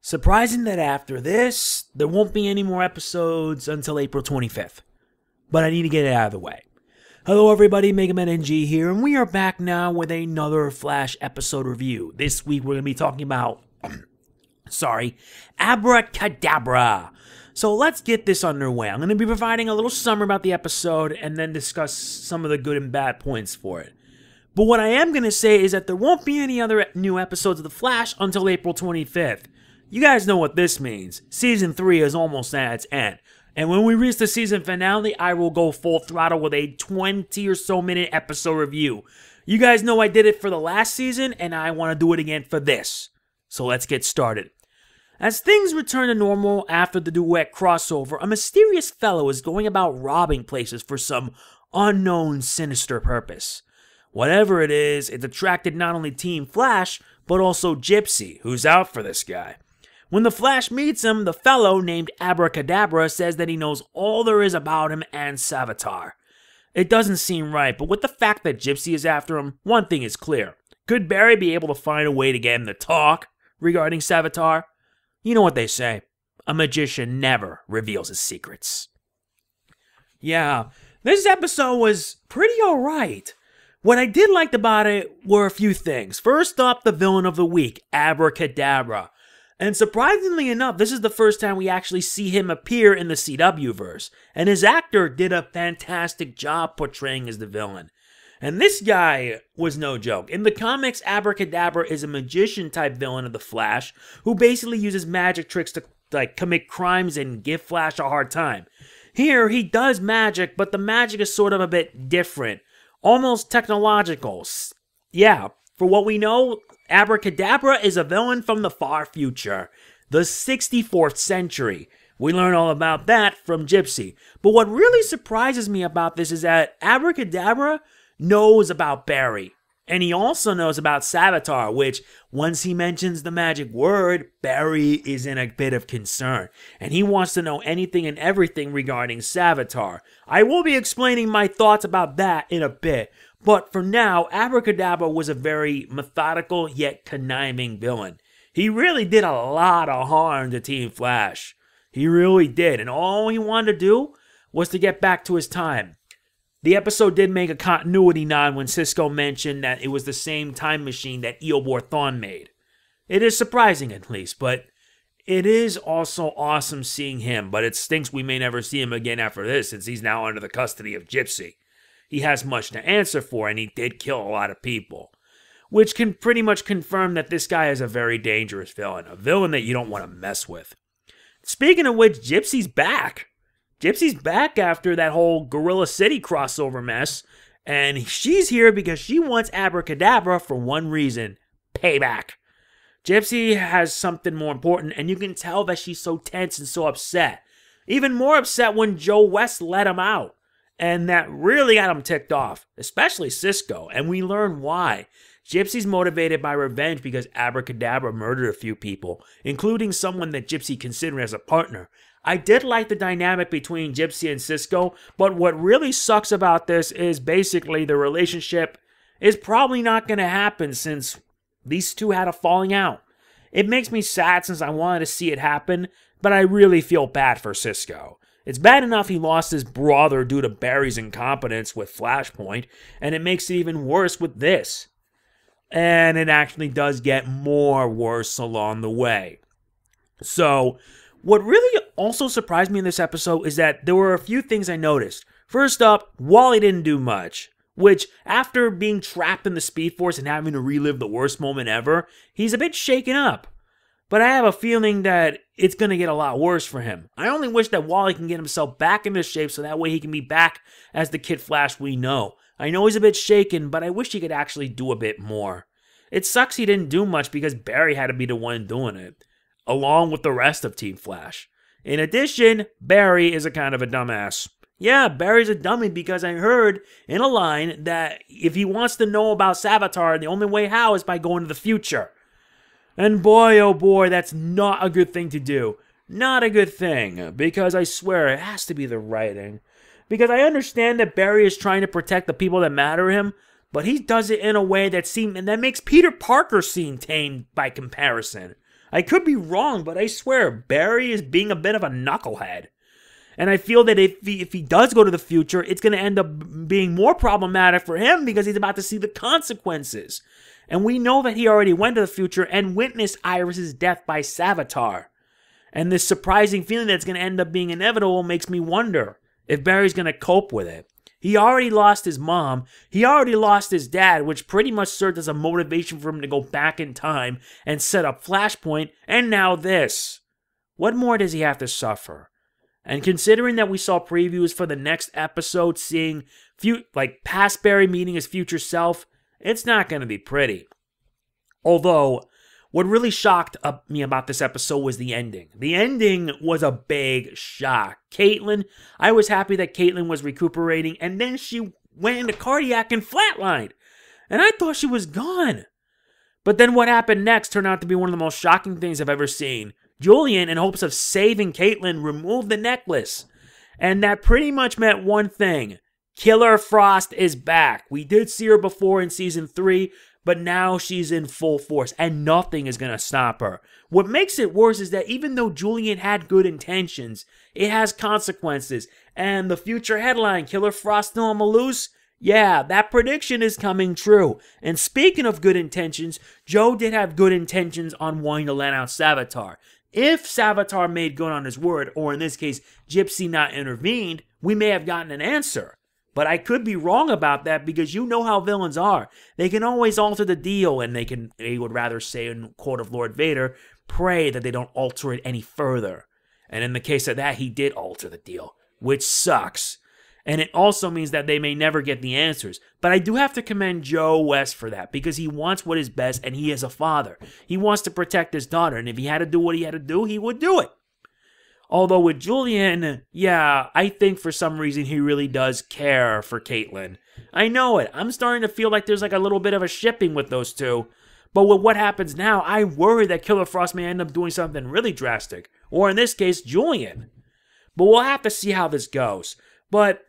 Surprising that after this, there won't be any more episodes until April 25th. But I need to get it out of the way. Hello everybody, MegamanNG here, and we are back now with another Flash episode review. This week we're going to be talking about, Abra Kadabra. So let's get this underway. I'm going to be providing a little summary about the episode and then discuss some of the good and bad points for it. But what I am going to say is that there won't be any other new episodes of The Flash until April 25th. You guys know what this means. Season 3 is almost at its end. And when we reach the season finale, I will go full throttle with a 20 or so minute episode review. You guys know I did it for the last season, and I want to do it again for this. So let's get started. As things return to normal after the duet crossover, a mysterious fellow is going about robbing places for some unknown sinister purpose. Whatever it is, it's attracted not only Team Flash, but also Gypsy, who's out for this guy. When the Flash meets him, the fellow named Abra Kadabra says that he knows all there is about him and Savitar. It doesn't seem right, but with the fact that Gypsy is after him, one thing is clear. Could Barry be able to find a way to get him to talk regarding Savitar? You know what they say, a magician never reveals his secrets. Yeah, this episode was pretty alright. What I did like about it were a few things. First up, the villain of the week, Abra Kadabra. And surprisingly enough, this is the first time we actually see him appear in the CW-verse, and his actor did a fantastic job portraying as the villain. And this guy was no joke. In the comics, Abra Kadabra is a magician-type villain of the Flash, who basically uses magic tricks to commit crimes and give Flash a hard time. Here, he does magic, but the magic is sort of a bit different, almost technological. Yeah, for what we know, Abra Kadabra is a villain from the far future, the 64th century. We learn all about that from Gypsy. But what really surprises me about this is that Abra Kadabra knows about Barry. And he also knows about Savitar, which, once he mentions the magic word, Barry is in a bit of concern. And he wants to know anything and everything regarding Savitar. I will be explaining my thoughts about that in a bit. But for now, Abra Kadabra was a very methodical yet conniving villain. He really did a lot of harm to Team Flash. He really did, and all he wanted to do was to get back to his time. The episode did make a continuity nod when Cisco mentioned that it was the same time machine that Thatâ made. It is surprising at least, but it is also awesome seeing him, but it stinks we may never see him again after this since he's now under the custody of Gypsy. He has much to answer for, and he did kill a lot of people. Which can pretty much confirm that this guy is a very dangerous villain. A villain that you don't want to mess with. Speaking of which, Gypsy's back. Gypsy's back after that whole Gorilla City crossover mess. And she's here because she wants Abra Kadabra for one reason. Payback. Gypsy has something more important, and you can tell that she's so tense and so upset. Even more upset when Joe West let him out. And that really got him ticked off, especially Cisco, and we learn why. Gypsy's motivated by revenge because Abra Kadabra murdered a few people, including someone that Gypsy considered as a partner. I did like the dynamic between Gypsy and Cisco, but what really sucks about this is basically the relationship is probably not going to happen since these two had a falling out. It makes me sad since I wanted to see it happen, but I really feel bad for Cisco. It's bad enough he lost his brother due to Barry's incompetence with Flashpoint, and it makes it even worse with this. And it actually does get more worse along the way. So, what really also surprised me in this episode is that there were a few things I noticed. First up, Wally didn't do much, which, after being trapped in the Speed Force and having to relive the worst moment ever, he's a bit shaken up. But I have a feeling that it's going to get a lot worse for him. I only wish that Wally can get himself back into shape so that way he can be back as the Kid Flash we know. I know he's a bit shaken, but I wish he could actually do a bit more. It sucks he didn't do much because Barry had to be the one doing it, along with the rest of Team Flash. In addition, Barry is a kind of a dumbass. Yeah, Barry's a dummy because I heard in a line that if he wants to know about Savitar, the only way how is by going to the future. And boy, oh boy, that's not a good thing to do. Not a good thing, because I swear it has to be the writing. Because I understand that Barry is trying to protect the people that matter to him, but he does it in a way that makes Peter Parker seem tame by comparison. I could be wrong, but I swear Barry is being a bit of a knucklehead. And I feel that if he does go to the future, it's going to end up being more problematic for him because he's about to see the consequences. And we know that he already went to the future and witnessed Iris's death by Savitar. And this surprising feeling that's going to end up being inevitable makes me wonder if Barry's going to cope with it. He already lost his mom. He already lost his dad, which pretty much served as a motivation for him to go back in time and set up Flashpoint. And now this. What more does he have to suffer? And considering that we saw previews for the next episode seeing past Barry meeting his future self, it's not going to be pretty. Although, what really shocked me about this episode was the ending. The ending was a big shock. I was happy that Caitlin was recuperating, and then she went into cardiac and flatlined. And I thought she was gone. But then what happened next turned out to be one of the most shocking things I've ever seen. Julian, in hopes of saving Caitlin, removed the necklace. And that pretty much meant one thing. Killer Frost is back. We did see her before in Season 3, but now she's in full force, and nothing is going to stop her. What makes it worse is that even though Julian had good intentions, it has consequences. And the future headline, Killer Frost still on the loose? Yeah, that prediction is coming true. And speaking of good intentions, Joe did have good intentions on wanting to let out Savitar. If Savitar made good on his word, or in this case, Gypsyâ not intervened, we may have gotten an answer. But I could be wrong about that because you know how villains are. They can always alter the deal, and they would rather say in quote of Lord Vader, pray that they don't alter it any further. And in the case of that, he did alter the deal, which sucks. And it also means that they may never get the answers. But I do have to commend Joe West for that, because he wants what is best, and he is a father. He wants to protect his daughter, and if he had to do what he had to do, he would do it. Although with Julian, yeah, I think for some reason he really does care for Caitlin. I know it. I'm starting to feel like there's like a little bit of a shipping with those two. But with what happens now, I worry that Killer Frost may end up doing something really drastic. Or in this case, Julian. But we'll have to see how this goes. But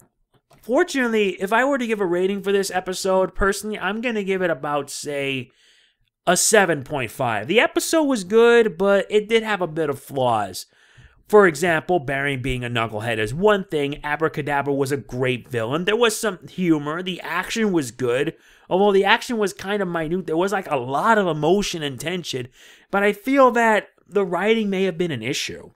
fortunately, if I were to give a rating for this episode, personally, I'm going to give it about, say, a 7.5. The episode was good, but it did have a bit of flaws. For example, Barry being a knucklehead is one thing. Abra Kadabra was a great villain. There was some humor. The action was good. Although the action was kind of minute, there was like a lot of emotion and tension. But I feel that the writing may have been an issue.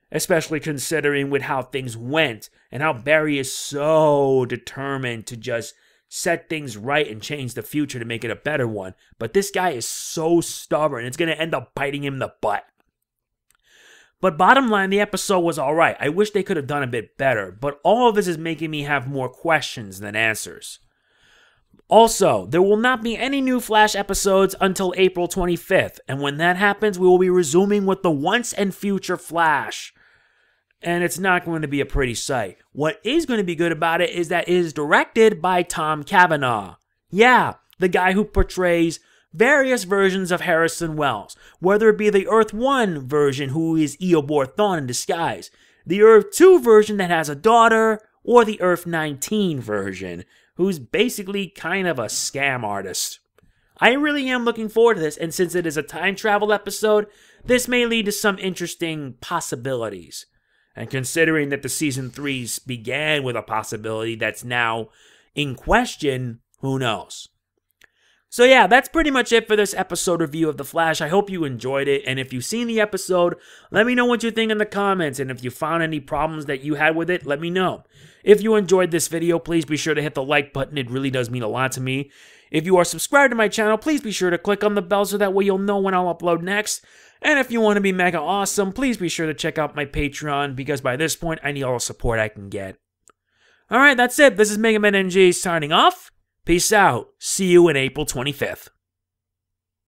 Especially considering with how things went and how Barry is so determined to just set things right and change the future to make it a better one. But this guy is so stubborn, it's going to end up biting him in the butt. But bottom line, the episode was alright. I wish they could have done a bit better, but all of this is making me have more questions than answers. Also, there will not be any new Flash episodes until April 25th, and when that happens, we will be resuming with the once and future Flash. And it's not going to be a pretty sight. What is going to be good about it is that it is directed by Tom Cavanagh. Yeah, the guy who portrays various versions of Harrison Wells, whether it be the Earth 1 version who is Eobor Thawne in disguise, the Earth 2 version that has a daughter, or the Earth 19 version, who's basically kind of a scam artist. I really am looking forward to this, and since it is a time travel episode, this may lead to some interesting possibilities. And considering that the Season 3s began with a possibility that's now in question, who knows? So yeah, that's pretty much it for this episode review of The Flash. I hope you enjoyed it, and if you've seen the episode, let me know what you think in the comments, and if you found any problems that you had with it, let me know. If you enjoyed this video, please be sure to hit the like button. It really does mean a lot to me. If you are subscribed to my channel, please be sure to click on the bell so that way you'll know when I'll upload next. And if you want to be mega awesome, please be sure to check out my Patreon, because by this point, I need all the support I can get. Alright, that's it. This is Mega Man NG signing off. Peace out. See you in April 25th.